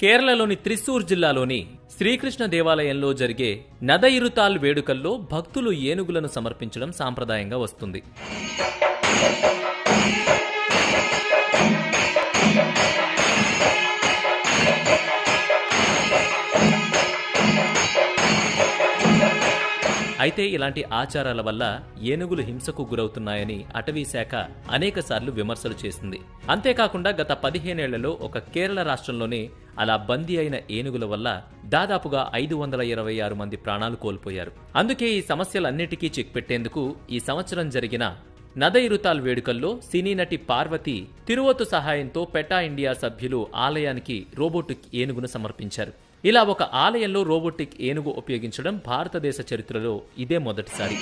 కేరళలోని త్రిశూర్ జిల్లాలోని శ్రీకృష్ణ దేవాలయంలో జరిగే నదయిరుతాల్ వేడుకల్లో భక్తులు ఏనుగులను సమర్పించడం సాంప్రదాయంగా వస్తుంది. అయితే ఇలాంటి ఆచారాల వల్ల ఏనుగులు హింసకు గురవుతున్నాయని అటవీ శాఖ అనేకసార్లు విమర్శలు చేసింది. అంతేకాకుండా గత 15 ఏళ్లలో ఒక కేరళ రాష్ట్రంలోనే అలా బందీ అయిన ఏనుగుల వల్ల దాదాపుగా 526 మంది ప్రాణాలు కోల్పోయారు. అందుకే ఈ సమస్యలన్నిటికీ చెక్ పెట్టేందుకు ఈ సంవత్సరం జరిగిన నదయిరుతాల్ వేడుకల్లో సినీ నటి పార్వతి తిరువత్తు సహాయంతో పెటా ఇండియా సభ్యులు ఆలయానికి రోబోటిక్ ఏనుగును సమర్పించారు. ఇలా ఒక ఆలయంలో రోబోటిక్ ఏనుగు ఉపయోగించడం భారతదేశ చరిత్రలో ఇదే మొదటిసారి.